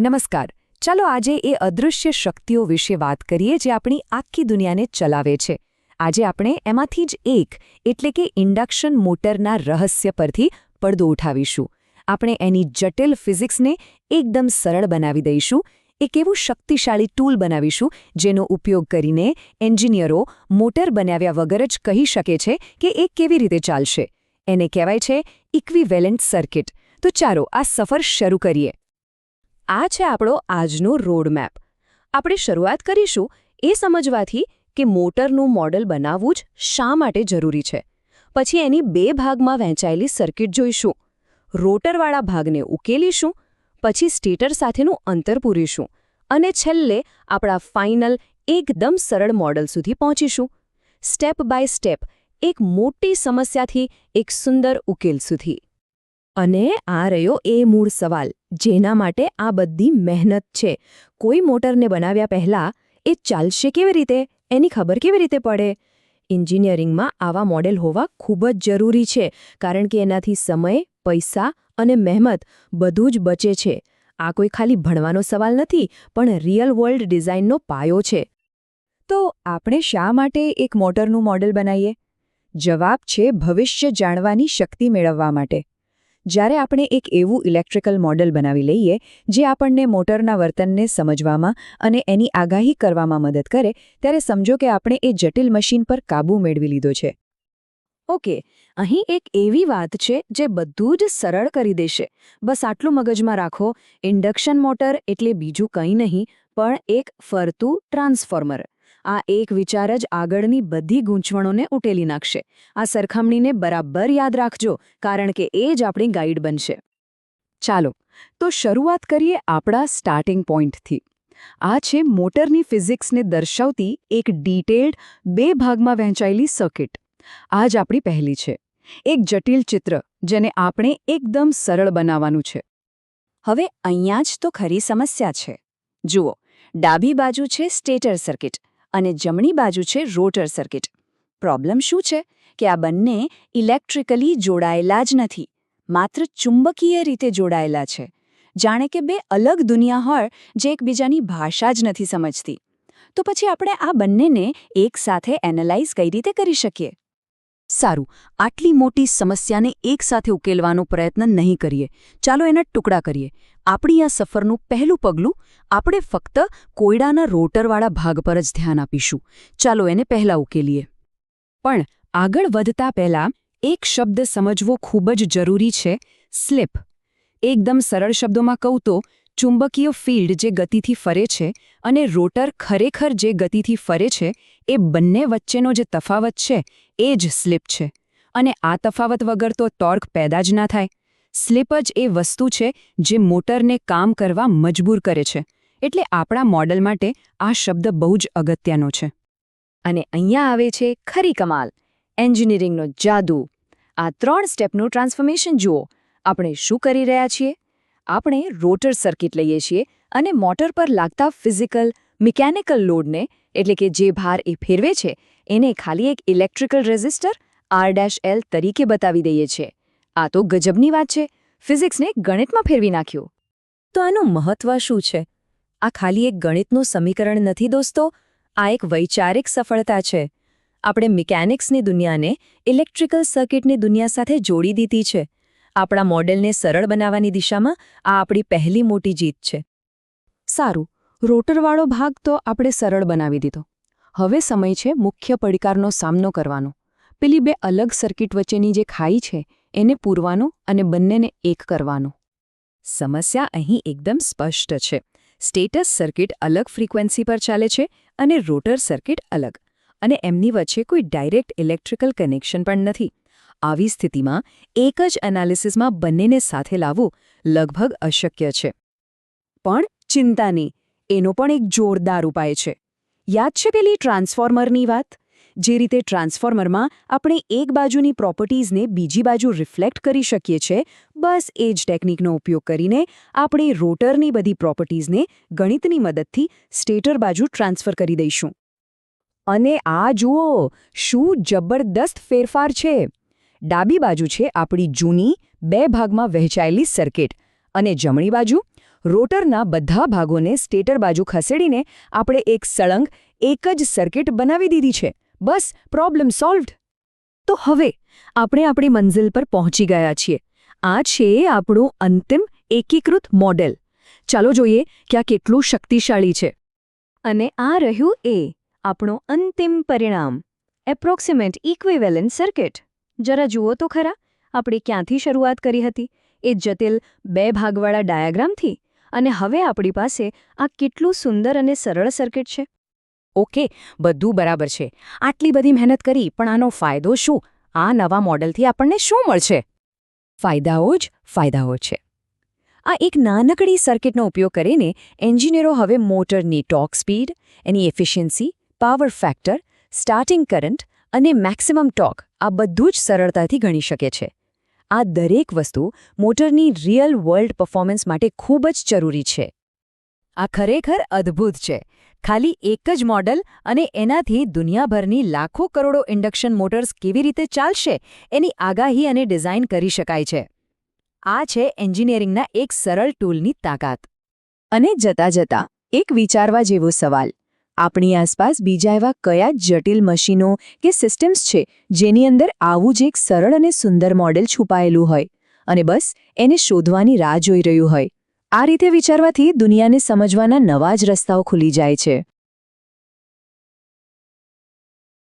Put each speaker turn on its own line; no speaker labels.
નમસ્કાર. ચાલો આજે એ અદૃશ્ય શક્તિઓ વિશે વાત કરીએ જે આપણી આખી દુનિયાને ચલાવે છે. આજે આપણે એમાંથી જ એક એટલે કે ઇન્ડક્શન મોટરના રહસ્ય પરથી પડદો ઉઠાવીશું. આપણે એની જટિલ ફિઝિક્સને એકદમ સરળ બનાવી દઈશું. એક એવું શક્તિશાળી ટૂલ બનાવીશું જેનો ઉપયોગ કરીને એન્જિનિયરો મોટર બનાવ્યા વગર જ કહી શકે છે કે એ કેવી રીતે ચાલશે. એને કહેવાય છે ઇક્વિવેલન્ટ સર્કિટ. તો ચાલો આ સફર શરૂ કરીએ. આ છે આપણો આજનો રોડમેપ. આપણે શરૂઆત કરીશું એ સમજવાથી કે મોટરનું મોડલ બનાવવું જ શા માટે જરૂરી છે. પછી એની બે ભાગમાં વહેંચાયેલી સર્કિટ જોઈશું. રોટરવાળા ભાગને ઉકેલીશું, પછી સ્ટેટર સાથેનું અંતર પૂરીશું અને છેલ્લે આપણા ફાઇનલ એકદમ સરળ મોડલ સુધી પહોંચીશું. સ્ટેપ બાય સ્ટેપ, એક મોટી સમસ્યાથી એક સુંદર ઉકેલ સુધી. અને આ રહ્યો એ મૂળ સવાલ જેના માટે આ બધી મહેનત છે. કોઈ મોટરને બનાવ્યા પહેલાં એ ચાલશે કેવી રીતે, એની ખબર કેવી રીતે પડે? એન્જિનિયરિંગમાં આવા મોડેલ હોવા ખૂબ જ જરૂરી છે, કારણ કે એનાથી સમય, પૈસા અને મહેનત બધું જ બચે છે. આ કોઈ ખાલી ભણવાનો સવાલ નથી, પણ રિયલ વર્લ્ડ ડિઝાઇનનો પાયો છે. તો આપણે શા માટે એક મોટરનું મોડેલ બનાવીએ? જવાબ છે ભવિષ્ય જાણવાની શક્તિ મેળવવા માટે. જ્યારે આપણે એક એવું ઇલેક્ટ્રિકલ મોડેલ બનાવી લઈએ જે આપણને મોટરના વર્તનને સમજવામાં અને એની આગાહી કરવામાં મદદ કરે, ત્યારે સમજો કે આપણે એ જટિલ મશીન પર કાબૂ મેળવી લીધો છે. ઓકે, અહીં એક એવી વાત છે જે બધું જ સરળ કરી દેશે. બસ આટલું મગજમાં રાખો, ઇન્ડક્શન મોટર એટલે બીજું કંઈ નહીં પણ એક ફરતું ટ્રાન્સફોર્મર. આ એક વિચાર જ આગળની બધી ગૂંચવણોને ઉકેલી નાખશે. આ સરખામણીને બરાબર યાદ રાખજો, કારણ કે એ જ આપણી ગાઈડ બનશે. ચાલો, તો શરૂઆત કરીએ આપણા સ્ટાર્ટિંગ પોઈન્ટથી. આ છે મોટરની ફિઝિક્સને દર્શાવતી એક ડિટેલ્ડ બે ભાગમાં વહેંચાયેલી સર્કિટ. આ જ આપણી પહેલી છે. એક જટિલ ચિત્ર જેને આપણે એકદમ સરળ બનાવવાનું છે. હવે અહીંયા જ તો ખરી સમસ્યા છે. જુઓ, ડાબી બાજુ છે સ્ટેટર સર્કિટ અને જમણી બાજુ છે રોટર સર્કિટ. પ્રોબ્લેમ શું છે કે આ બંને ઇલેક્ટ્રિકલી જોડાયેલા જ નથી, માત્ર ચુંબકીય રીતે જોડાયેલા છે. જાણે કે બે અલગ દુનિયા હોય જે એકબીજાની ભાષા જ નથી સમજતી. તો પછી આપણે આ બંનેને એકસાથે એનાલાઇઝ કઈ રીતે કરી શકીએ? સારું, આટલી મોટી સમસ્યાને એકસાથે ઉકેલવાનો પ્રયત્ન નહીં કરીએ. ચાલો એના ટુકડા કરીએ. આપણી આ સફરનું પહેલું પગલું, આપણે ફક્ત કોયડાના રોટરવાળા ભાગ પર જ ધ્યાન આપીશું. ચાલો એને પહેલાં ઉકેલીએ. પણ આગળ વધતા પહેલાં એક શબ્દ સમજવો ખૂબ જ જરૂરી છે: સ્લિપ. એકદમ સરળ શબ્દોમાં કહું તો, ચુંબકીય ફિલ્ડ જે ગતિથી ફરે છે અને રોટર ખરેખર જે ગતિથી ફરે છે, એ બંને વચ્ચેનો જે તફાવત છે એ જ સ્લિપ છે. અને આ તફાવત વગર તો ટોર્ક પેદા જ ના થાય. સ્લિપ જ એ વસ્તુ છે જે મોટરને કામ કરવા મજબૂર કરે છે. એટલે આપણા મોડલ માટે આ શબ્દ બહુ જ અગત્યનો છે. અને અહીંયા આવે છે ખરી કમાલ, એન્જિનિયરિંગનો જાદુ. આ 3 સ્ટેપનું ટ્રાન્સફોર્મેશન જુઓ. આપણે શું કરી રહ્યા છીએ? આપણે રોટર સર્કિટ લઈએ છીએ અને મોટર પર લાગતા ફિઝિકલ, મિકેનિકલ લોડને, એટલે કે જે ભાર એ ફેરવે છે, એને ખાલી એક ઇલેક્ટ્રિકલ રેઝિસ્ટર R-L તરીકે બતાવી દઈએ છીએ. આ તો ગજબની વાત છે. ફિઝિક્સને ગણિતમાં ફેરવી નાખ્યું. તો આનું મહત્વ શું છે? આ ખાલી એક ગણિતનું સમીકરણ નથી દોસ્તો, આ એક વૈચારિક સફળતા છે. આપણે મિકેનિક્સની દુનિયાને ઇલેક્ટ્રિકલ સર્કિટની દુનિયા સાથે જોડી દીધી છે. આપણા મોડેલને સરળ બનાવવાની દિશામાં આ આપણી પહેલી મોટી જીત છે. સારું, રોટરવાળો ભાગ તો આપણે સરળ બનાવી દીધો. હવે સમય છે મુખ્ય પડકારનો સામનો કરવાનો. પેલી બે અલગ સર્કિટ વચ્ચેની જે ખાઈ છે એને પૂરવાનું અને બંનેને એક કરવાનું. સમસ્યા અહીં એકદમ સ્પષ્ટ છે. સ્ટેટસ સર્કિટ અલગ ફ્રીક્વન્સી પર ચાલે છે અને રોટર સર્કિટ અલગ. અને એમની વચ્ચે કોઈ ડાયરેક્ટ ઇલેક્ટ્રિકલ કનેક્શન પણ નથી. આવી સ્થિતિમાં એક જ એનાલિસિસમાં બંનેને સાથે લાવવું લગભગ અશક્ય છે. પણ ચિંતા નહીં, એનો પણ એક જોરદાર ઉપાય છે. યાદ છે પેલી ટ્રાન્સફોર્મરની વાત? જે રીતે ટ્રાન્સફોર્મરમાં આપણે એક બાજુની પ્રોપર્ટીઝને બીજી બાજુ રિફ્લેક્ટ કરી શકીએ છીએ, બસ એ જ ટેકનિકનો ઉપયોગ કરીને આપણે રોટરની બધી પ્રોપર્ટીઝને ગણિતની મદદથી સ્ટેટર બાજુ ટ્રાન્સફર કરી દઈશું. અને આ જુઓ, શું જબરદસ્ત ફેરફાર છે! ડાબી બાજુ છે આપણી જૂની બે ભાગમાં વહેંચાયેલી સર્કિટ અને જમણી બાજુ રોટરના બધા ભાગોને સ્ટેટર બાજુ ખસેડીને આપણે એક સળંગ એક જ સર્કિટ બનાવી દીધી છે. બસ પ્રોબ્લેમ સોલ્વ્ડ. તો હવે આપણે આપણી મંઝિલ પર પહોંચી ગયા છીએ. આ છે આપણું અંતિમ એકીકૃત મોડેલ. ચાલો જોઈએ કે આ કેટલું શક્તિશાળી છે. અને આ રહ્યું આપણું અંતિમ પરિણામ, એપ્રોક્સિમેટ ઇક્વિવેલન્ટ સર્કિટ. જરા જુઓ તો ખરા, આપણે ક્યાંથી શરૂઆત કરી હતી? એ જટિલ 2 ભાગવાળા ડાયાગ્રામથી. અને હવે આપણી પાસે આ કેટલું સુંદર અને સરળ સર્કિટ છે. ઓકે, બધું બરાબર છે. આટલી બધી મહેનત કરી, પણ આનો ફાયદો શું? આ નવા મોડેલથી આપણને શું મળશે? ફાયદાઓ જ ફાયદાઓ છે. આ એક નાનકડી સર્કિટનો ઉપયોગ કરીને એન્જિનિયરો હવે મોટરની ટોર્ક સ્પીડ, એની efficiency, power factor, starting current અને મેક્સિમમ ટોર્ક આ બધું જ સરળતાથી ગણી શકે છે. આ દરેક વસ્તુ મોટરની રિયલ વર્લ્ડ પરફોર્મન્સ માટે ખૂબ જ જરૂરી છે. આ ખરેખર અદ્ભુત છે. ખાલી એક જ મોડલ અને એનાથી દુનિયાભરની લાખો કરોડો ઇન્ડક્શન મોટર્સ કેવી રીતે ચાલશે એની આગાહી અને ડિઝાઇન કરી શકાય છે. આ છે એન્જિનિયરિંગના એક સરળ ટૂલની તાકાત. અને જતાં જતાં એક વિચારવા જેવો સવાલ, આપણી આસપાસ બીજા એવા કયા જટિલ મશીનો કે સિસ્ટમ્સ છે જેની અંદર આવું જ એક સરળ અને સુંદર મોડેલ છુપાયેલું હોય અને બસ એને શોધવાની રાહ જોઈ રહ્યું હોય? આ રીતે વિચારવાથી દુનિયાને સમજવાના નવા જ રસ્તાઓ ખુલી જાય છે.